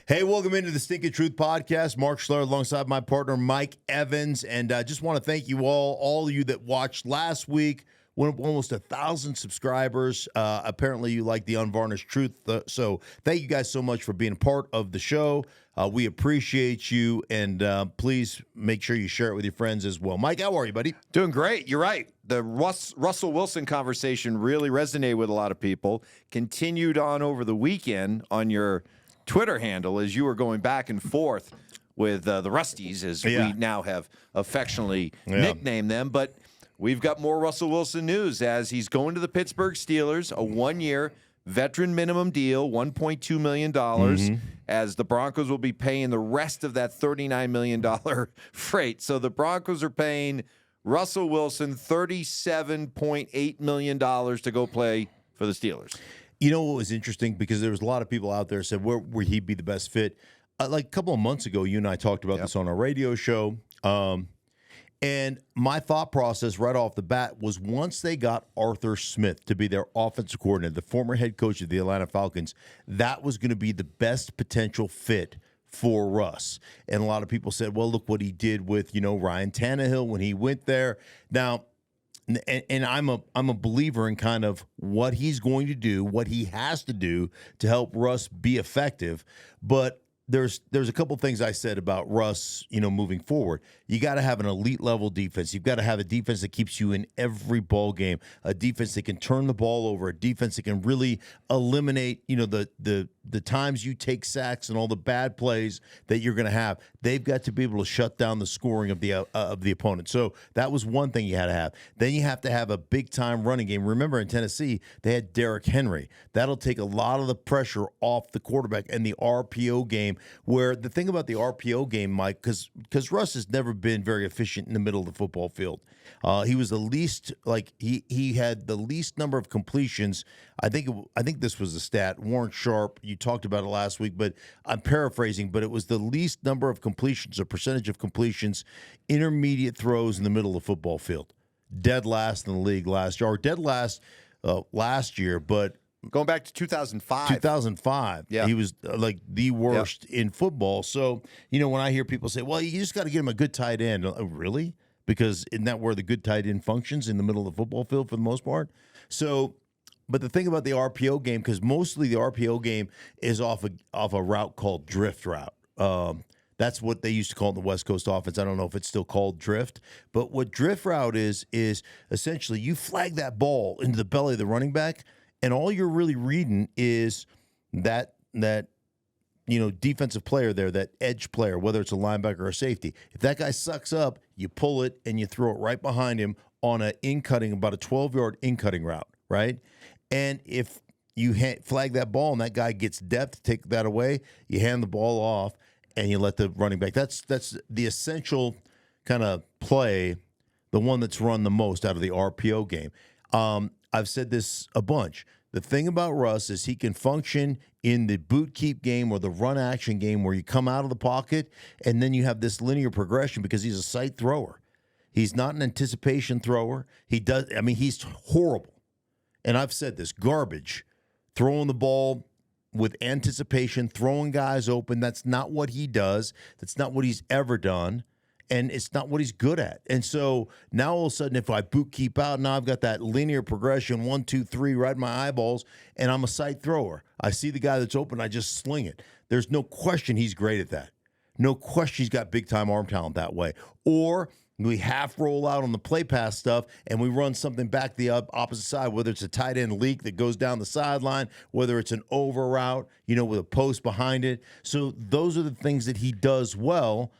Hey, welcome into the Stinkin Truth Podcast. Mark Schlereth alongside my partner, Mike Evans. And I just want to thank you all of you that watched last week. Went up almost 1,000 subscribers. Apparently, you like the unvarnished truth. So thank you guys so much for being a part of the show. We appreciate you. And please make sure you share it with your friends as well. Mike, how are you, buddy? Doing great. You're right. The Russell Wilson conversation really resonated with a lot of people. Continued on over the weekend on your Twitter handle as you were going back and forth with the Rusties, as we now have affectionately nicknamed them. But we've got more Russell Wilson news as he's going to the Pittsburgh Steelers, a one-year veteran minimum deal, $1.2 million, as the Broncos will be paying the rest of that $39 million freight. So the Broncos are paying Russell Wilson $37.8 million to go play for the Steelers. You know what was interesting? Because there was a lot of people out there said, where would he be the best fit? Like a couple of months ago, you and I talked about this on our radio show. And my thought process right off the bat was once they got Arthur Smith to be their offensive coordinator, the former head coach of the Atlanta Falcons, that was going to be the best potential fit for Russ. And a lot of people said, well, look what he did with, Ryan Tannehill when he went there. Now, and I'm a believer in kind of what he's going to do, what he has to do to help Russ be effective. But there's a couple things I said about Russ, moving forward. You got to have an elite level defense. You've got to have a defense that keeps you in every ball game, a defense that can turn the ball over, a defense that can really eliminate, the times you take sacks and all the bad plays that you're going to have. They've got to be able to shut down the scoring of the opponent. So that was one thing you had to have. Then you have to have a big time running game. Remember in Tennessee, they had Derrick Henry. That'll take a lot of the pressure off the quarterback and the RPO game. Where the thing about the RPO game, Mike, because Russ has never been very efficient in the middle of the football field. He was the least, he had the least number of completions. I think this was the stat. Warren Sharp, you talked about it last week, but I'm paraphrasing, but it was the least number of completions, or percentage of completions, intermediate throws in the middle of the football field. Dead last in the league last year, or dead last last year, but going back to 2005. 2005. Yeah. He was like the worst in football. So, when I hear people say, well, you just got to get him a good tight end. Really? Because isn't that where the good tight end functions, in the middle of the football field for the most part? So, but the thing about the RPO game, because mostly the RPO game is off a route called drift route. That's what they used to call it in the West Coast offense. I don't know if it's still called drift. But what drift route is essentially you flag that ball into the belly of the running back, and all you're really reading is that defensive player there, that edge player, whether it's a linebacker or a safety. If that guy sucks up, you pull it and you throw it right behind him on a in-cutting, about a 12-yard in-cutting route, right? And if you flag that ball and that guy gets depth, take that away, you hand the ball off and you let the running back. That's the essential kind of play, the one that's run the most out of the RPO game. I've said this a bunch. The thing about Russ is he can function in the boot keep game or the run action game where you come out of the pocket and then you have this linear progression because he's a sight thrower. He's not an anticipation thrower. He's horrible. And I've said this, garbage. Throwing the ball with anticipation, throwing guys open, that's not what he does. That's not what he's ever done. And it's not what he's good at. And so now all of a sudden, if I boot keep out, now I've got that linear progression, 1, 2, 3, right in my eyeballs, and I'm a sight thrower. I see the guy that's open, I just sling it. There's no question he's great at that. No question he's got big-time arm talent that way. Or we half roll out on the play pass stuff, and we run something back the opposite side, whether it's a tight end leak that goes down the sideline, whether it's an over route, with a post behind it. So those are the things that he does well.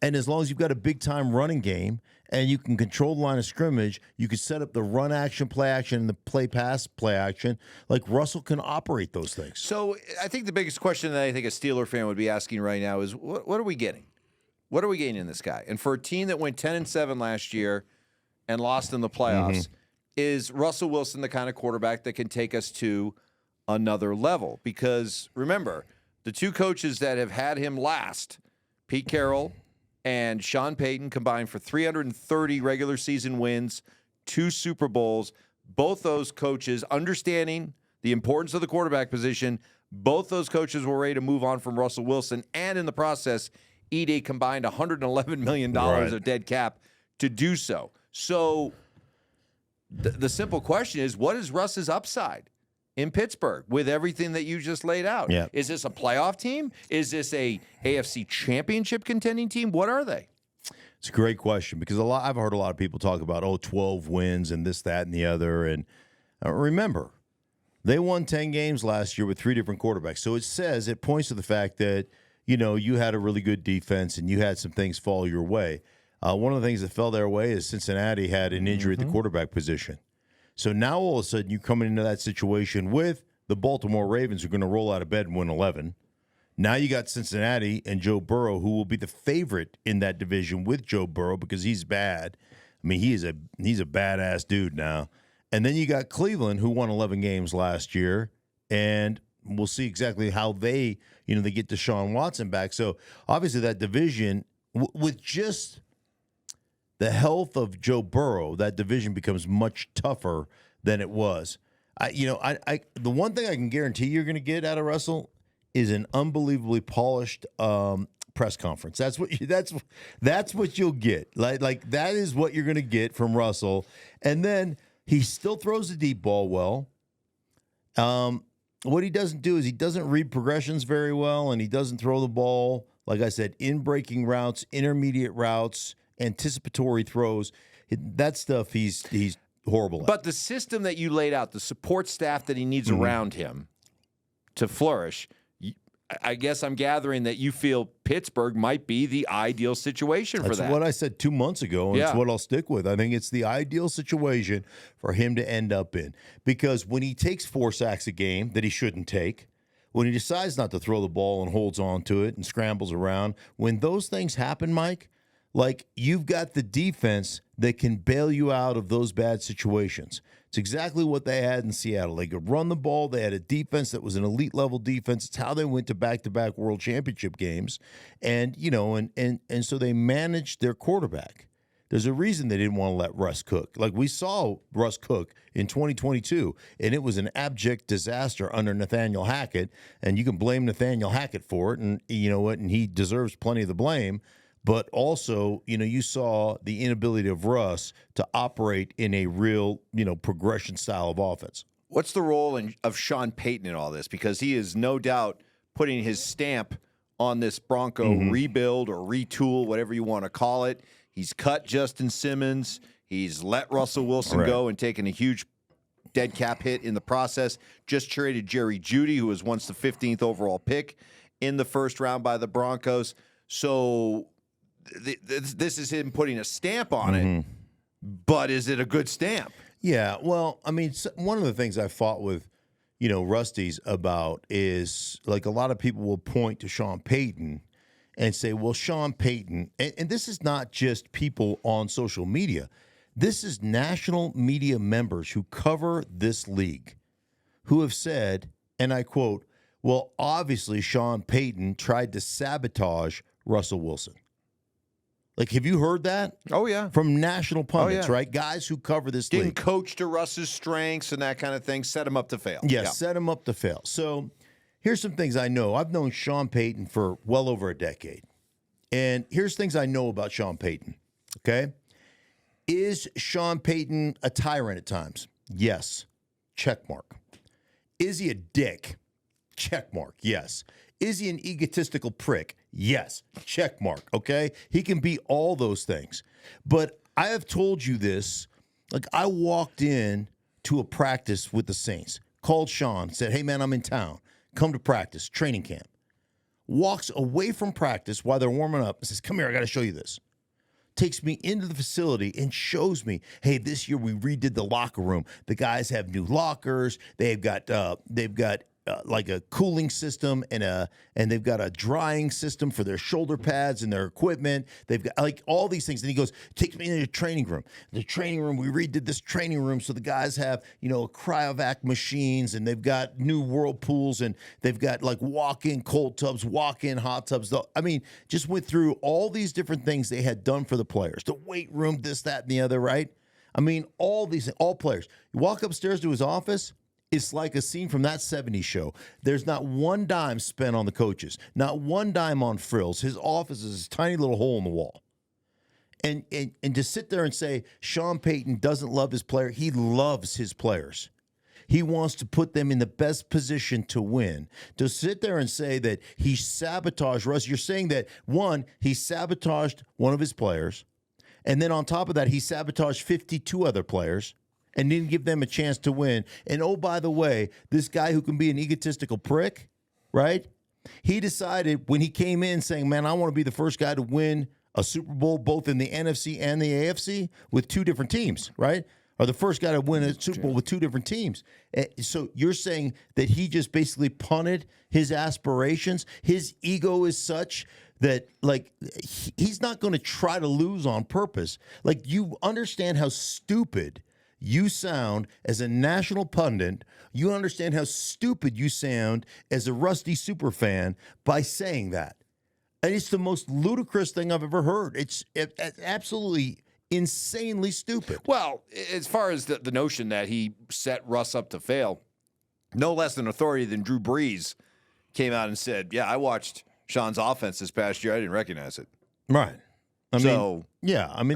And as long as you've got a big-time running game and you can control the line of scrimmage, you can set up the run action, play action, and the play pass, play action. Like Russell can operate those things. So I think the biggest question that I think a Steeler fan would be asking right now is, what are we getting? What are we getting in this guy? And for a team that went 10-7 last year and lost in the playoffs, is Russell Wilson the kind of quarterback that can take us to another level? Because remember, the two coaches that have had him last, Pete Carroll and Sean Payton, combined for 330 regular season wins, 2 Super Bowls. Both those coaches understanding the importance of the quarterback position, Both those coaches were ready to move on from Russell Wilson, and in the process, eat a combined $111 million of dead cap to do so. So the simple question is, what is Russ's upside in Pittsburgh with everything that you just laid out? Yeah. Is this a playoff team? Is this a AFC championship contending team? What are they? It's a great question because I've heard a lot of people talk about 12 wins and this, that, and the other. And remember, they won 10 games last year with 3 different quarterbacks. So it points to the fact that, you had a really good defense and you had some things fall your way. One of the things that fell their way is Cincinnati had an injury at the quarterback position. So now all of a sudden you're coming into that situation with the Baltimore Ravens who are going to roll out of bed and win 11. Now you got Cincinnati and Joe Burrow, who will be the favorite in that division with Joe Burrow because he's bad. I mean, he's a badass dude now. And then you got Cleveland, who won 11 games last year, and we'll see exactly how they get Deshaun Watson back. So obviously that division, with just the health of Joe Burrow, that division becomes much tougher than it was. The one thing I can guarantee you're going to get out of Russell is an unbelievably polished press conference. That's what you'll get. Like that is what you're going to get from Russell. And then he still throws the deep ball well. What he doesn't do is he doesn't read progressions very well, and he doesn't throw the ball, like I said, in breaking routes, intermediate routes, anticipatory throws. That stuff he's horrible at. But the system that you laid out, the support staff that he needs around him to flourish, I guess I'm gathering that you feel Pittsburgh might be the ideal situation for that. That's what I said 2 months ago, and it's what I'll stick with. I think it's the ideal situation for him to end up in. Because when he takes 4 sacks a game that he shouldn't take, when he decides not to throw the ball and holds on to it and scrambles around, when those things happen, Mike, like you've got the defense that can bail you out of those bad situations. It's exactly what they had in Seattle. They could run the ball. They had a defense that was an elite level defense. It's how they went to back-to-back world championship games. And, and so they managed their quarterback. There's a reason they didn't want to let Russ cook. Like we saw Russ cook in 2022, and it was an abject disaster under Nathaniel Hackett. And you can blame Nathaniel Hackett for it. And you know what? And he deserves plenty of the blame. But also, you saw the inability of Russ to operate in a real, progression style of offense. What's the role of Sean Payton in all this? Because he is no doubt putting his stamp on this Bronco rebuild or retool, whatever you want to call it. He's cut Justin Simmons. He's let Russell Wilson go and taken a huge dead cap hit in the process. Just traded Jerry Jeudy, who was once the 15th overall pick in the first round by the Broncos. So this is him putting a stamp on it, but is it a good stamp? Yeah, well, I mean, one of the things I fought with, Rusty's about is, like, a lot of people will point to Sean Payton and say, well, Sean Payton, and this is not just people on social media. This is national media members who cover this league who have said, and I quote, well, obviously Sean Payton tried to sabotage Russell Wilson. Like, have you heard that? Oh, yeah. From national pundits, right? Guys who cover this league. Didn't coach to Russ's strengths and that kind of thing. Set him up to fail. Yeah, set him up to fail. So here's some things I know. I've known Sean Payton for well over a decade. And here's things I know about Sean Payton, okay? Is Sean Payton a tyrant at times? Yes. Check mark. Is he a dick? Check mark. Yes. Is he an egotistical prick? Yes. Check mark. Okay? He can be all those things. But I have told you this. Like, I walked in to a practice with the Saints, called Sean, said, hey, man, I'm in town. Come to practice, training camp. Walks away from practice while they're warming up and says, come here, I got to show you this. Takes me into the facility and shows me, hey, this year we redid the locker room. The guys have new lockers. They've got like a cooling system and they've got a drying system for their shoulder pads and their equipment. They've got like all these things. And he goes, takes me into the training room. The training room, we redid this training room so the guys have, cryovac machines, and they've got new whirlpools, and they've got like walk-in cold tubs, walk-in hot tubs. I mean, just went through all these different things they had done for the players. The weight room, this, that, and the other, right? I mean, all these, all players. You walk upstairs to his office, It's like a scene from that 70s show. There's not one dime spent on the coaches, not one dime on frills. His office is a tiny little hole in the wall. And to sit there and say Sean Payton doesn't love his player, he loves his players. He wants to put them in the best position to win. To sit there and say that he sabotaged Russ, you're saying that, one, he sabotaged one of his players, and then on top of that, he sabotaged 52 other players and didn't give them a chance to win. And oh, by the way, this guy who can be an egotistical prick, right? He decided when he came in saying, man, I want to be the first guy to win a Super Bowl both in the NFC and the AFC with two different teams, right? Or the first guy to win a Super Bowl with two different teams. So you're saying that he just basically punted his aspirations? His ego is such that, like, he's not going to try to lose on purpose. Like, you understand how stupid you sound as a national pundit. You understand how stupid you sound as a Rusty superfan by saying that. And it's the most ludicrous thing I've ever heard. It's absolutely insanely stupid. Well, as far as the notion that he set Russ up to fail, no less an authority than Drew Brees came out and said, yeah, I watched Sean's offense this past year. I didn't recognize it. Right. I mean,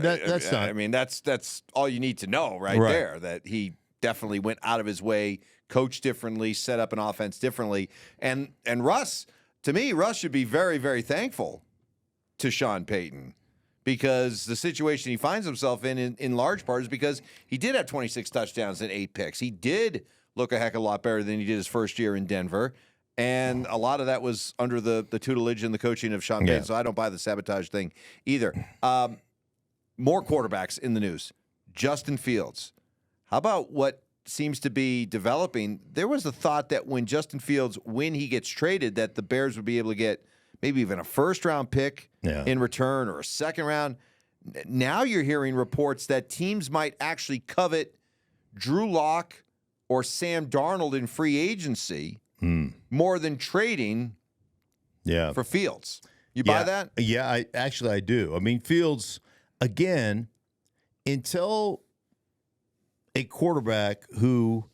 that's not. I mean, that's all you need to know right there, that he definitely went out of his way, coached differently, set up an offense differently. And Russ, to me, Russ should be very, very thankful to Sean Payton, because the situation he finds himself in large part is because he did have 26 touchdowns and 8 picks. He did look a heck of a lot better than he did his first year in Denver. And a lot of that was under the tutelage and the coaching of Sean Payton. So I don't buy the sabotage thing either. More quarterbacks in the news. Justin Fields. How about what seems to be developing? There was a thought that when Justin Fields, when he gets traded, that the Bears would be able to get maybe even a first-round pick in return or a second round. Now you're hearing reports that teams might actually covet Drew Lock or Sam Darnold in free agency more than trading for Fields. You buy that? Yeah, I do. I mean, Fields, again, until a quarterback who,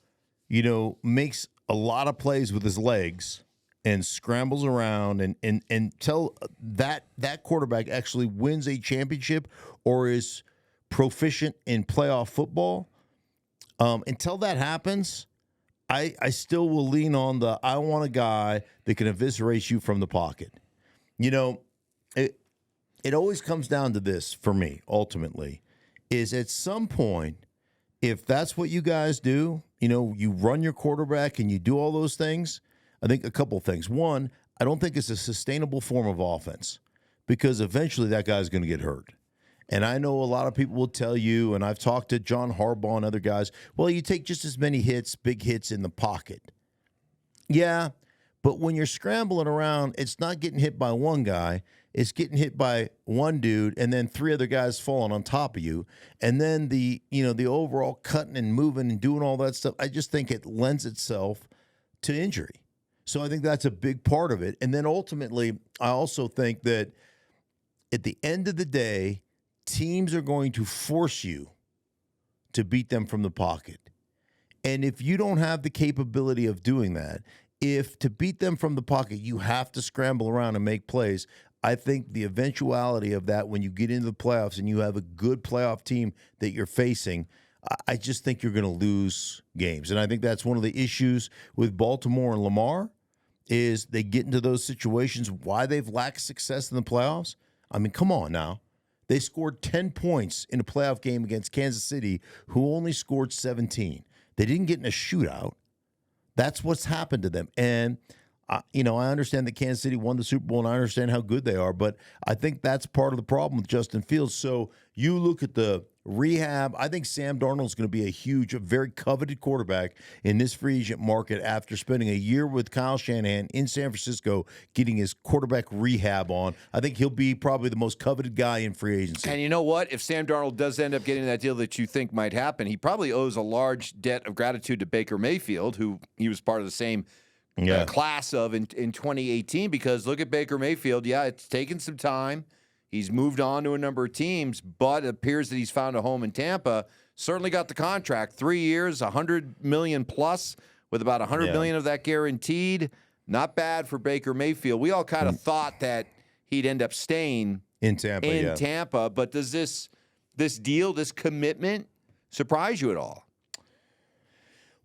makes a lot of plays with his legs and scrambles around and until that quarterback actually wins a championship or is proficient in playoff football, until that happens, I still will lean on I want a guy that can eviscerate you from the pocket. It always comes down to this for me, ultimately, is at some point, if that's what you guys do, you run your quarterback and you do all those things, I think a couple things. One, I don't think it's a sustainable form of offense because eventually that guy's going to get hurt. And I know a lot of people will tell you, and I've talked to John Harbaugh and other guys, well, you take just as many big hits in the pocket. Yeah, but when you're scrambling around, it's not getting hit by one guy. It's getting hit by one dude and then 3 other guys falling on top of you. And then the overall cutting and moving and doing all that stuff, I just think it lends itself to injury. So I think that's a big part of it. And then ultimately, I also think that at the end of the day, teams are going to force you to beat them from the pocket. And if you don't have the capability of doing that, if to beat them from the pocket, you have to scramble around and make plays, I think the eventuality of that when you get into the playoffs and you have a good playoff team that you're facing, I just think you're going to lose games. And I think that's one of the issues with Baltimore and Lamar is they get into those situations, why they've lacked success in the playoffs. I mean, come on now. They scored 10 points in a playoff game against Kansas City, who only scored 17. They didn't get in a shootout. That's what's happened to them. And, I understand that Kansas City won the Super Bowl, and I understand how good they are, but I think that's part of the problem with Justin Fields. So you look at the rehab. I think Sam Darnold is going to be a very coveted quarterback in this free agent market after spending a year with Kyle Shanahan in San Francisco getting his quarterback rehab on. I think he'll be probably the most coveted guy in free agency. And you know what? If Sam Darnold does end up getting that deal that you think might happen, he probably owes a large debt of gratitude to Baker Mayfield, who he was part of the same class of in 2018, because look at Baker Mayfield. Yeah, it's taken some time. He's moved on to a number of teams, but it appears that he's found a home in Tampa. Certainly got the contract, 3 years, $100 million plus with about $100 million of that guaranteed. Not bad for Baker Mayfield. We all kind of thought that he'd end up staying in Tampa. Tampa, but does this deal, this commitment, surprise you at all?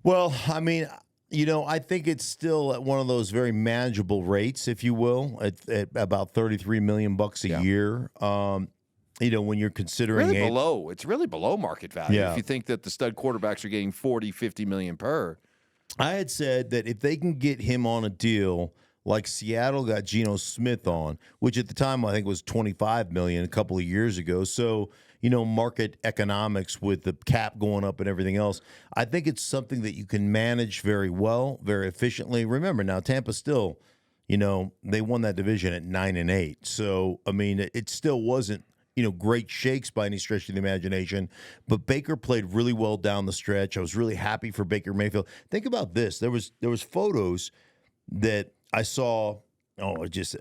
Well, I mean, I think it's still at one of those very manageable rates, if you will, at about $33 million a year. When you're considering it's really below market value. If you think that the stud quarterbacks are getting 40, 50 million per. I had said that if they can get him on a deal like Seattle got Geno Smith on, which at the time I think was $25 million a couple of years ago. So, market economics with the cap going up and everything else, I think it's something that you can manage very well, very efficiently. Remember now, Tampa still, they won that division at 9-8. So, I mean, it still wasn't, great shakes by any stretch of the imagination. But Baker played really well down the stretch. I was really happy for Baker Mayfield. Think about this. There was photos that I saw, just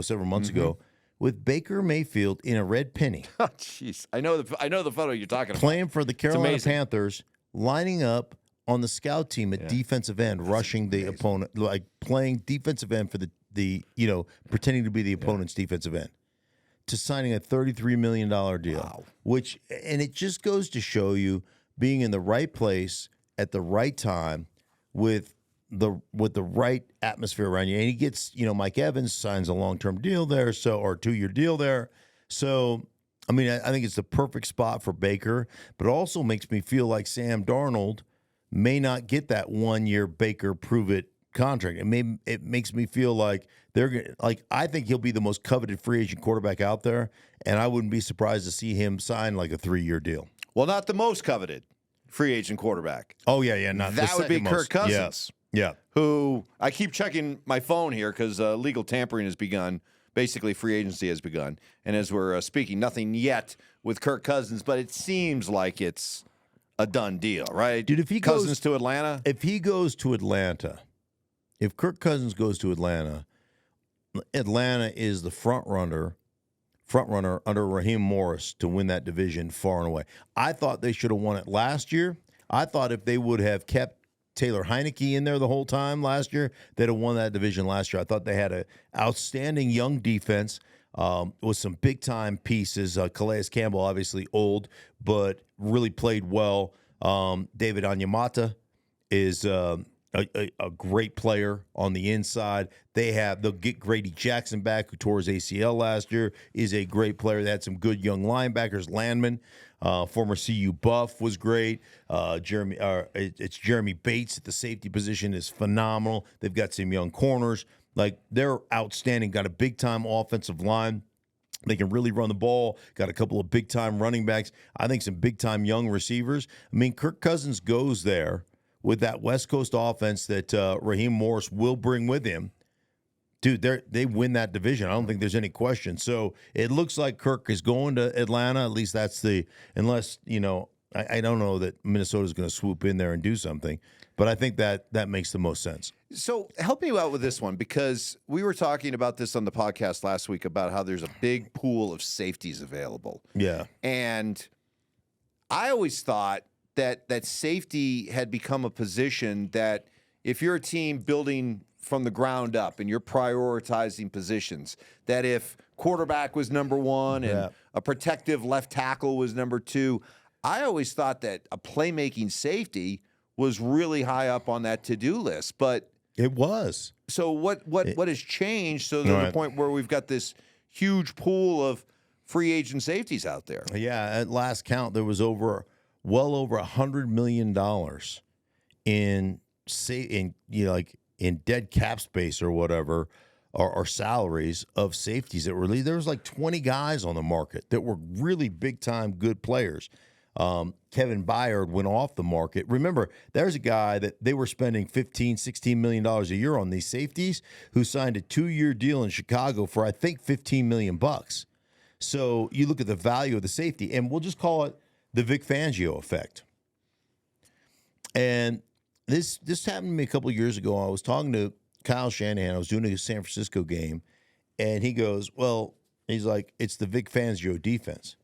several months ago, with Baker Mayfield in a red penny. Oh, jeez. I know the photo you're talking about. Playing for the Carolina Panthers, lining up on the scout team at defensive end, rushing the opponent, like playing defensive end for the pretending to be the opponent's defensive end, to signing a $33 million deal. Wow. And it just goes to show you being in the right place at the right time with the right atmosphere around you. And he gets, Mike Evans signs a long-term deal there, or a 2-year deal there. So, I mean, I think it's the perfect spot for Baker, but it also makes me feel like Sam Darnold may not get that 1-year Baker prove-it contract. It makes me feel like I think he'll be the most coveted free agent quarterback out there, and I wouldn't be surprised to see him sign like a 3-year deal. Well, not the most coveted free agent quarterback. Oh, yeah, not that would be Kirk Cousins. Yeah. Who I keep checking my phone here because legal tampering has begun. Basically, free agency has begun. And as we're speaking, nothing yet with Kirk Cousins, but it seems like it's a done deal, right? Dude, if he Cousins to Atlanta? If Kirk Cousins goes to Atlanta, Atlanta is the front runner under Raheem Morris to win that division far and away. I thought they should have won it last year. I thought if they would have kept Taylor Heineke in there the whole time last year, they'd have won that division last year. I thought they had an outstanding young defense with some big-time pieces. Calais Campbell, obviously old, but really played well. David Onyemata is a great player on the inside. They'll get Grady Jackson back, who tore his ACL last year, is a great player. They had some good young linebackers. Landman, former CU Buff, was great. It's Jeremy Bates at the safety position is phenomenal. They've got some young corners. They're outstanding. Got a big-time offensive line. They can really run the ball. Got a couple of big-time running backs. I think some big-time young receivers. I mean, Kirk Cousins goes there with that West Coast offense that Raheem Morris will bring with him. Dude, they win that division. I don't think there's any question. So it looks like Kirk is going to Atlanta. At least that's unless, I don't know that Minnesota's going to swoop in there and do something. But I think that makes the most sense. So help me out with this one, because we were talking about this on the podcast last week about how there's a big pool of safeties available. Yeah. And I always thought that safety had become a position that if you're a team building from the ground up and you're prioritizing positions, that if quarterback was number one and a protective left tackle was number two, I always thought that a playmaking safety was really high up on that to-do list. But it was. So what has changed so to the point where we've got this huge pool of free agent safeties out there? Yeah, at last count, there was well over $100 million in dead cap space or whatever, or salaries of safeties that were leaving. There was like 20 guys on the market that were really big-time good players. Kevin Byard went off the market. Remember, there's a guy that they were spending $15, $16 million a year on these safeties who signed a 2-year deal in Chicago for, I think, $15 million. So you look at the value of the safety, and we'll just call it the Vic Fangio effect. And this happened to me a couple of years ago. I was talking to Kyle Shanahan. I was doing a San Francisco game, and he goes, he's like, it's the Vic Fangio defense.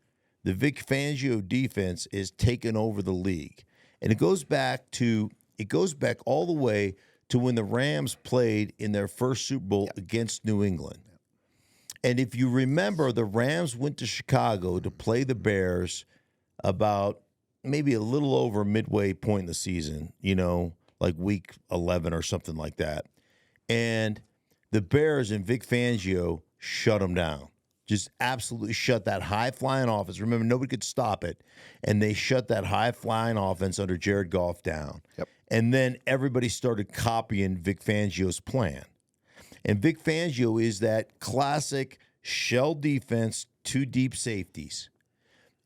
The Vic Fangio defense is taking over the league. And it goes back to it goes back all the way to when the Rams played in their first Super Bowl against New England. And if you remember, the Rams went to Chicago to play the Bears about maybe a little over midway point in the season, like week 11 or something like that. And the Bears and Vic Fangio shut them down. Just absolutely shut that high-flying offense. Remember, nobody could stop it. And they shut that high-flying offense under Jared Goff down. Yep. And then everybody started copying Vic Fangio's plan. And Vic Fangio is that classic shell defense, 2 deep safeties.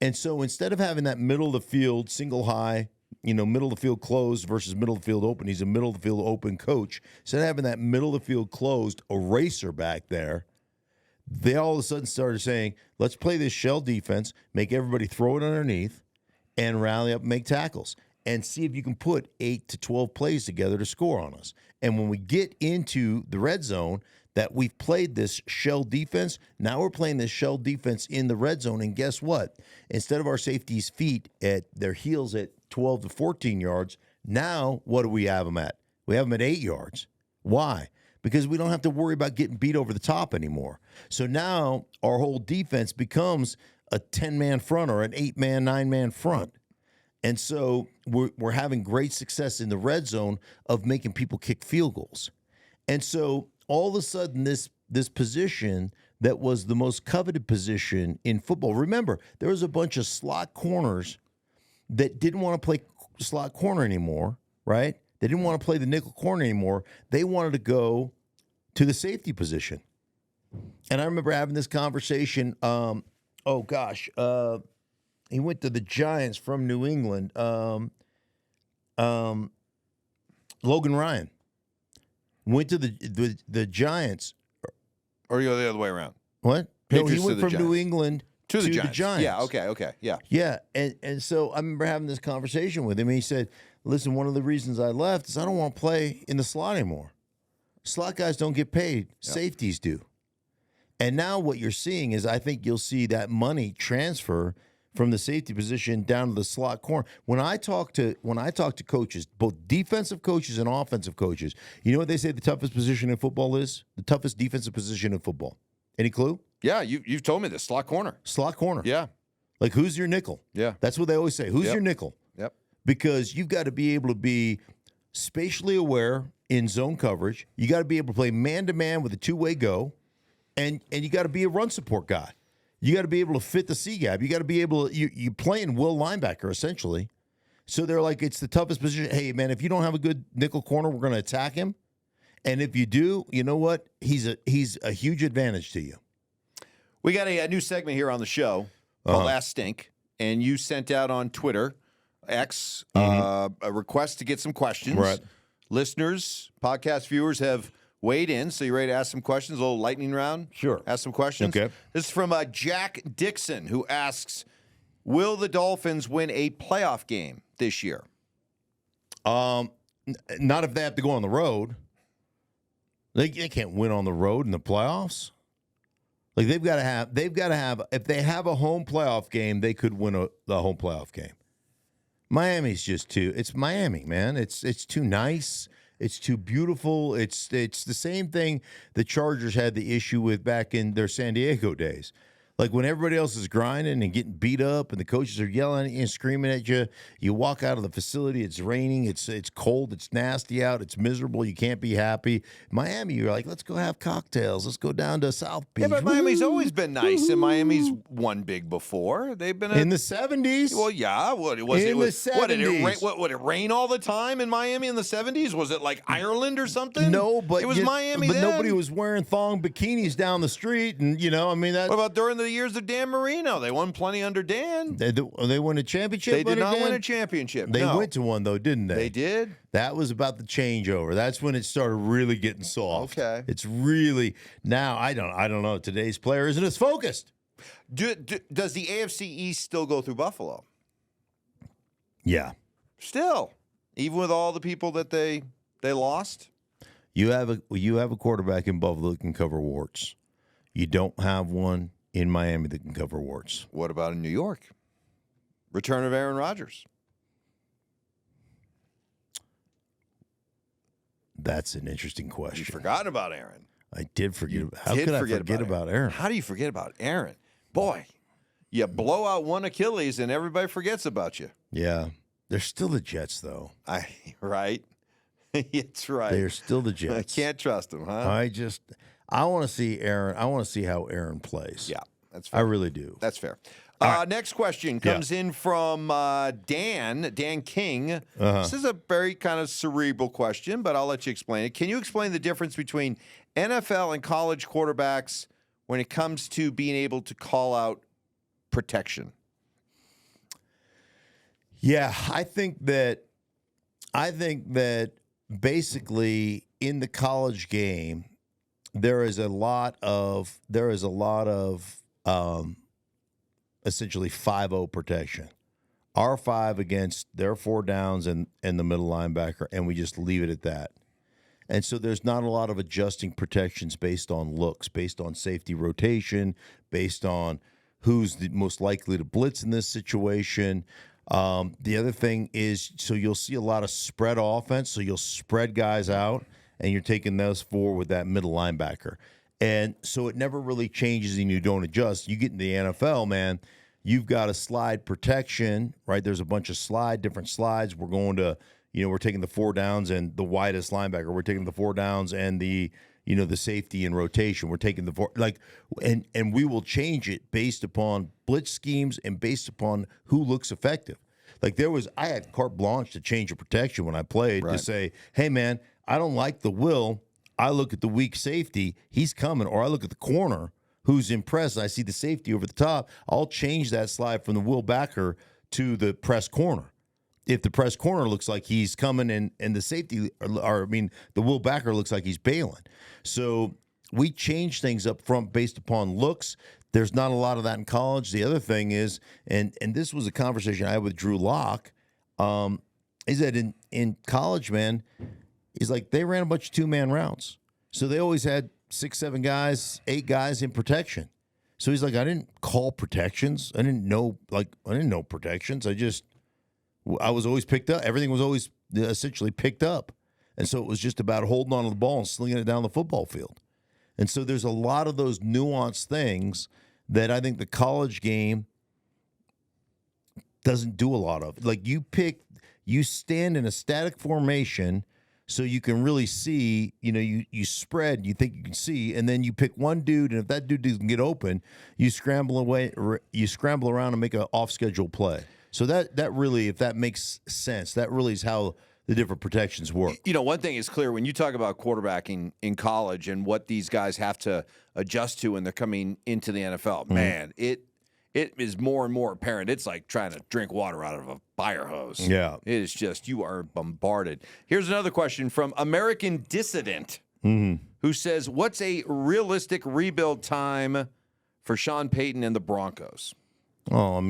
And so instead of having that middle of the field, single high, middle of the field closed versus middle of the field open, he's a middle of the field open coach. Instead of having that middle of the field closed eraser back there, they all of a sudden started saying, let's play this shell defense, make everybody throw it underneath, and rally up and make tackles, and see if you can put 8 to 12 plays together to score on us. And when we get into the red zone, that we've played this shell defense, now we're playing this shell defense in the red zone, and guess what? Instead of our safeties' feet at their heels at 12 to 14 yards, now what do we have them at? We have them at 8 yards. Why? Because we don't have to worry about getting beat over the top anymore. So now our whole defense becomes a 10-man front or an 8-man, 9-man front. And so we're having great success in the red zone of making people kick field goals. And so all of a sudden this position that was the most coveted position in football, remember, there was a bunch of slot corners that didn't want to play slot corner anymore, right? They didn't want to play the nickel corner anymore. They wanted to go to the safety position. And I remember having this conversation. He went to the Giants from New England. Logan Ryan went to the Giants. Or you go the other way around. What? Patriots No, he went from Giants. New England to the Giants. Yeah, okay, yeah. Yeah, and so I remember having this conversation with him. And he said, listen, one of the reasons I left is I don't want to play in the slot anymore. Slot guys don't get paid. Yep. Safeties do. And now what you're seeing is I think you'll see that money transfer from the safety position down to the slot corner. When I talk to coaches, both defensive coaches and offensive coaches, you know what they say the toughest position in football is? The toughest defensive position in football. Any clue? Yeah, you've told me this. Slot corner. Slot corner. Yeah. Like, who's your nickel? Yeah. That's what they always say. Who's your nickel? Yep. Because you've got to be able to be spatially aware in zone coverage. You got to be able to play man-to-man with a two-way go, and you got to be a run support guy. You got to be able to fit the C-gap. You got to be able to – you playing will linebacker, essentially. So they're like, it's the toughest position. Hey, man, if you don't have a good nickel corner, we're going to attack him. And if you do, you know what? He's a huge advantage to you. We got a new segment here on the show called Last Stink, and you sent out on Twitter, X, a request to get some questions. Right. Listeners, podcast viewers have weighed in, so you ready to ask some questions? A little lightning round? Sure. Ask some questions? Okay. This is from Jack Dixon, who asks, will the Dolphins win a playoff game this year? Not if they have to go on the road. They can't win on the road in the playoffs. Like they've got to have. If they have a home playoff game, they could win the home playoff game. Miami's just too. It's Miami, man. It's too nice. It's too beautiful. It's the same thing the Chargers had the issue with back in their San Diego days. Like when everybody else is grinding and getting beat up and the coaches are yelling at you and screaming at you, you walk out of the facility, it's raining, it's cold, it's nasty out, it's miserable, you can't be happy. Miami, you're like, let's go have cocktails. Let's go down to South Beach. Yeah, but Miami's always been nice, and Miami's won big before. They've been in the 70s. Well, yeah. What was in it? Was, the 70s. What did it rain? Would it rain all the time in Miami in the 70s? Was it like Ireland or something? No, but it was Miami. But then. nobody was wearing thong bikinis down the street, and I mean that. What about during the years of Dan Marino? They won plenty under Dan. They won a championship. They did not Dan? win a championship. They no. went to one though, didn't they? They did. That was about the changeover. That's when it started really getting soft. Okay. It's really now. I don't know. Today's player isn't as focused. Does the AFC East still go through Buffalo? Yeah. Still, even with all the people that they lost. You have a quarterback in Buffalo that can cover warts. You don't have one in Miami that can cover warts. What about in New York? Return of Aaron Rodgers. That's an interesting question. You forgot about Aaron. I did forget. How could I forget about Aaron? How do you forget about Aaron? Boy, you blow out one Achilles and everybody forgets about you. Yeah. They're still the Jets, though. Right? It's right. They're still the Jets. I can't trust them, huh? I want to see Aaron. I want to see how Aaron plays. Yeah, that's fair. I really do. That's fair. Next question comes in from Dan King. This is a very kind of cerebral question, but I'll let you explain it. Can you explain the difference between NFL and college quarterbacks when it comes to being able to call out protection? Yeah, I think that basically in the college game there is a lot of essentially 5-0 protection. Our 5 against their 4 downs and the middle linebacker, and we just leave it at that. And so there's not a lot of adjusting protections based on looks, based on safety rotation, based on who's the most likely to blitz in this situation. The other thing is, so you'll see a lot of spread offense. So you'll spread guys out, and you're taking those 4 with that middle linebacker. And so it never really changes and you don't adjust. You get in the NFL, man, you've got a slide protection, right? There's a bunch of different slides. We're going to, we're taking the 4 downs and the widest linebacker. We're taking the 4 downs and the safety in rotation. We're taking the 4, and we will change it based upon blitz schemes and based upon who looks effective. I had carte blanche to change a protection when I played to say, hey, man, I don't like the will. I look at the weak safety, he's coming, or I look at the corner who's impressed. I see the safety over the top. I'll change that slide from the will backer to the press corner. If the press corner looks like he's coming and the safety, the will backer looks like he's bailing. So we change things up front based upon looks. There's not a lot of that in college. The other thing is, and this was a conversation I had with Drew Lock, is that in college, man, he's like they ran a bunch of 2-man routes. So they always had 6, 7 guys, 8 guys in protection. So he's like, I didn't call protections. I didn't know protections. I was always picked up. Everything was always essentially picked up. And so it was just about holding on to the ball and slinging it down the football field. And so there's a lot of those nuanced things that I think the college game doesn't do a lot of. Like you stand in a static formation so you can really see, you spread, you think you can see, and then you pick one dude, and if that dude doesn't get open, you scramble around and make an off-schedule play. So that really, if that makes sense, that really is how the different protections work. One thing is clear when you talk about quarterbacking in college and what these guys have to adjust to when they're coming into the NFL, man, it is more and more apparent. It's like trying to drink water out of a fire hose. Yeah. It is just, you are bombarded. Here's another question from American Dissident, who says, what's a realistic rebuild time for Sean Payton and the Broncos? Oh,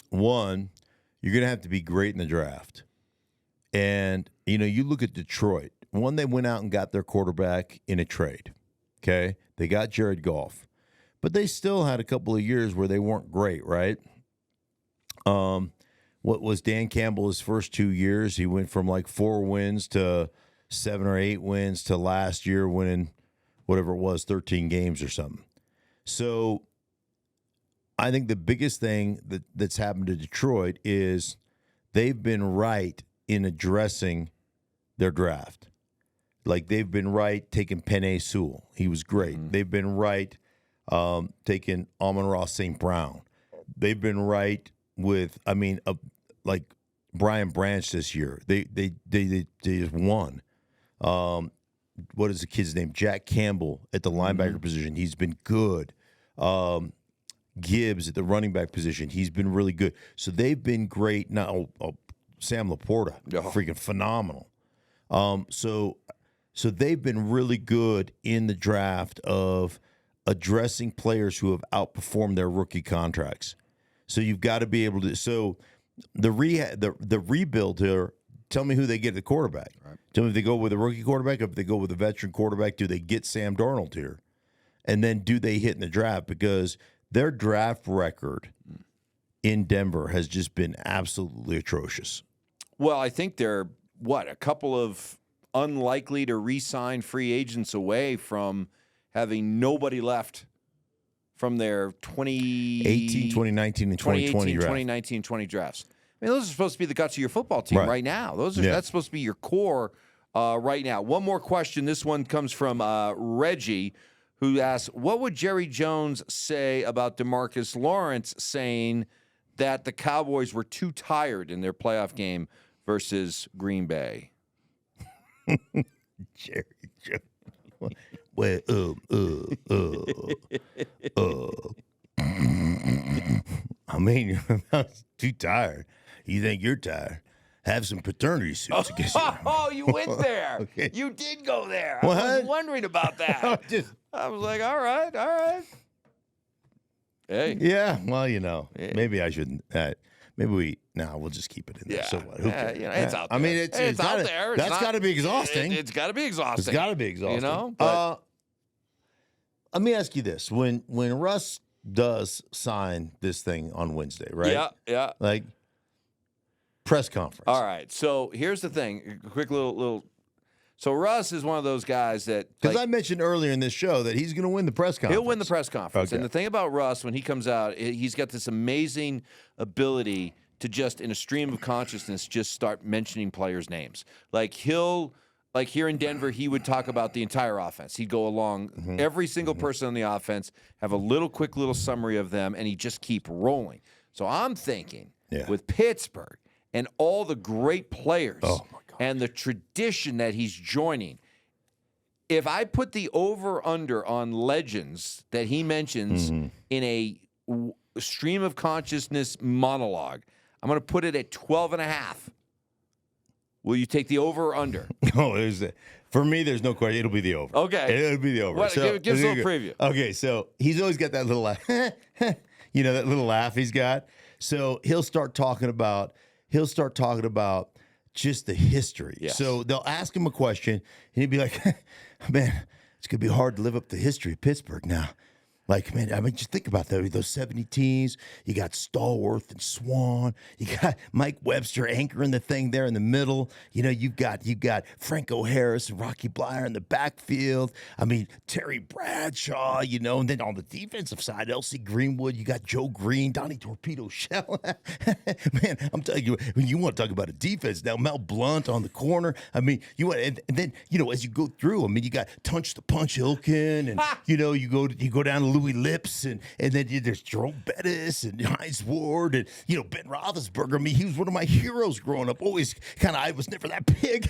one, you're going to have to be great in the draft. And, you look at Detroit. One, they went out and got their quarterback in a trade. Okay? They got Jared Goff. But they still had a couple of years where they weren't great, right? What was Dan Campbell his first 2 years? He went from 4 wins to 7 or 8 wins to last year winning whatever it was, 13 games or something. So I think the biggest thing that's happened to Detroit is they've been right in addressing their draft. They've been right taking Penei Sewell. He was great. Mm-hmm. They've been right taking Amon-Ra St. Brown. They've been right with, Brian Branch this year. They just won. What is the kid's name? Jack Campbell at the linebacker position. He's been good. Gibbs at the running back position. He's been really good. So they've been great. Now, Sam Laporta, freaking phenomenal. So they've been really good in the draft of addressing players who have outperformed their rookie contracts. So you've got to be able to. So the rebuild here. Tell me who they get at the quarterback. Right. Tell me if they go with a rookie quarterback, if they go with a veteran quarterback. Do they get Sam Darnold here? And then do they hit in the draft? Because their draft record in Denver has just been absolutely atrocious. Well, I think they're, a couple of unlikely to re-sign free agents away from having nobody left from their 2018, 2019, and 2020 draft. 2019, 20 drafts. I mean, those are supposed to be the guts of your football team right now. That's supposed to be your core right now. One more question. This one comes from Reggie, who asks, what would Jerry Jones say about DeMarcus Lawrence saying that the Cowboys were too tired in their playoff game versus Green Bay? Jerry Jones. Well, I mean, I'm too tired. You think you're tired? Have some paternity suits. Oh, you went there. Okay. You did go there. What? I was wondering about that. I was like, all right. Hey. Yeah, well, maybe I shouldn't. We'll just keep it in there. Yeah. So what? Who cares? It's out there. I mean, it's out there. That's got to be exhausting. It's got to be exhausting. It's got to be exhausting. But, let me ask you this: when Russ does sign this thing on Wednesday, right? Yeah. Like press conference. All right. So here's the thing. A quick little. So Russ is one of those guys that, because I mentioned earlier in this show that he's going to win the press conference. He'll win the press conference. Okay. And the thing about Russ, when he comes out, he's got this amazing ability to just, in a stream of consciousness, just start mentioning players' names. Like here in Denver, he would talk about the entire offense. He'd go along every single person on the offense, have a quick little summary of them, and he'd just keep rolling. So I'm thinking with Pittsburgh and all the great players and the tradition that he's joining, if I put the over-under on legends that he mentions in a stream of consciousness monologue, I'm going to put it at 12.5. Will you take the over or under? No, for me, there's no question. It'll be the over. Okay. It'll be the over. So, give us a little preview. Okay, so he's always got that little laugh. That little laugh he's got. So he'll start talking about just the history. Yes. So they'll ask him a question, and he'd be like, man, it's going to be hard to live up to the history of Pittsburgh now. Like, man, I mean, just think about those 70 teams. You got Stallworth and Swan. You got Mike Webster anchoring the thing there in the middle. You've got Franco Harris and Rocky Blyer in the backfield. I mean, Terry Bradshaw, and then on the defensive side, L.C. Greenwood, you got Joe Green, Donnie Torpedo Shell. Man, I'm telling you, when you want to talk about a defense now, Mel Blount on the corner. I mean, and then, as you go through, I mean, you got Tunch the Punch Ilkin, and, you go down to Louis Lips, and then there's Jerome Bettis and Heinz Ward, and Ben Roethlisberger. I mean, he was one of my heroes growing up. Always I was never that big,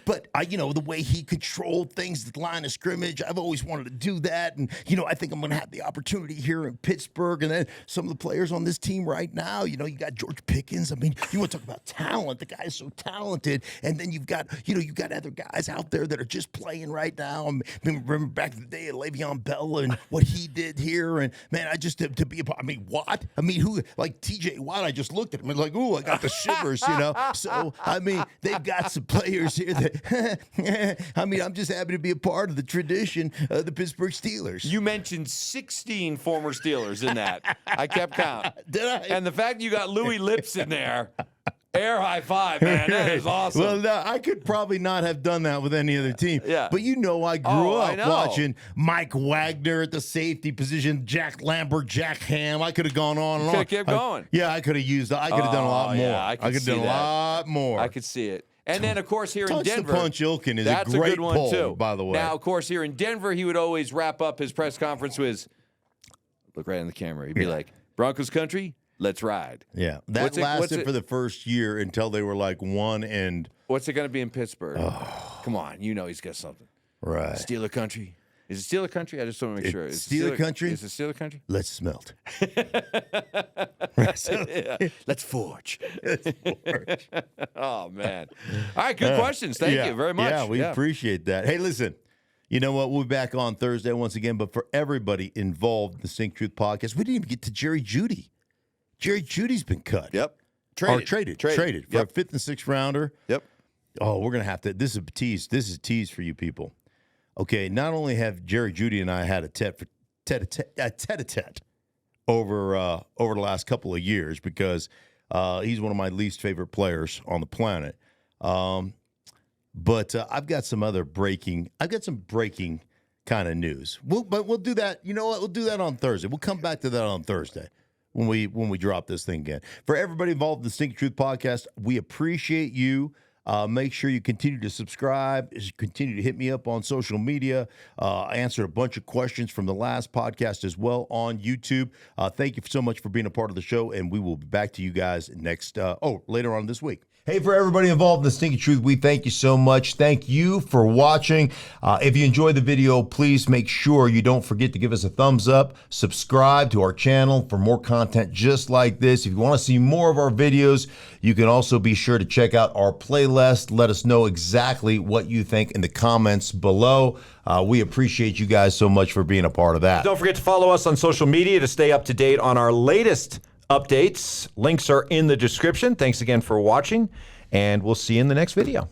but the way he controlled things at the line of scrimmage, I've always wanted to do that, and I think I'm going to have the opportunity here in Pittsburgh. And then some of the players on this team right now, you got George Pickens. I mean, you want to talk about talent? The guy's so talented, and then you've got other guys out there that are just playing right now. I mean, remember back in the day, Le'Veon Bell and what he did here, and man, I just to be a part. I mean, what? I mean, who like TJ Watt? I just looked at him and like, ooh, I got the shivers, So I mean, they've got some players here that I mean, I'm just happy to be a part of the tradition of the Pittsburgh Steelers. You mentioned 16 former Steelers in that. I kept count. Did I? And the fact that you got Louis Lips in there. Air high five, man. That is awesome. Well, no, I could probably not have done that with any other team. Yeah. But I grew up watching Mike Wagner at the safety position, Jack Lambert, Jack Ham. I could have gone on and on. Could have kept going. I could have done a lot more. Yeah, I could have done a lot more. I could see it. And then, of course, here in Denver. The Punch Ilkin is that's a great good one, poll, too. by the way. Now, of course, here in Denver, he would always wrap up his press conference with, look right in the camera. He'd be like, Broncos country, let's ride. Yeah. That lasted for the first year until they were like 1 and. What's it going to be in Pittsburgh? Oh. Come on. He's got something. Right. Steeler country. Is it Steeler country? I just want to make sure. Steeler country? Is it Steeler country? Let's smelt. Let's forge. Oh, man. All right. Good questions. Thank you very much. Yeah, we appreciate that. Hey, listen. You know what? We'll be back on Thursday once again. But for everybody involved in the Sink Truth podcast, we didn't even get to Jerry Jeudy. Jerry Judy's been cut. Yep. Traded for a 5th and 6th rounder. Yep. Oh, we're going to have to. This is a tease. This is a tease for you people. Okay, not only have Jerry Jeudy and I had a tete-a-tete over the last couple of years because he's one of my least favorite players on the planet. But I've got some breaking kind of news. But we'll do that. You know what? We'll do that on Thursday. We'll come back to that on Thursday when we drop this thing again. For everybody involved in the Stinkin Truth podcast, we appreciate you. Make sure you continue to subscribe, continue to hit me up on social media. I answered a bunch of questions from the last podcast as well on YouTube. Thank you so much for being a part of the show, and we will be back to you guys later on this week. Hey, for everybody involved in the Stinkin Truth, we thank you so much. Thank you for watching. If you enjoyed the video, please make sure you don't forget to give us a thumbs up, subscribe to our channel for more content just like this. If you want to see more of our videos, you can also be sure to check out our playlist. Let us know exactly what you think in the comments below. We appreciate you guys so much for being a part of that. Don't forget to follow us on social media to stay up to date on our latest updates. Links are in the description. Thanks again for watching, and we'll see you in the next video.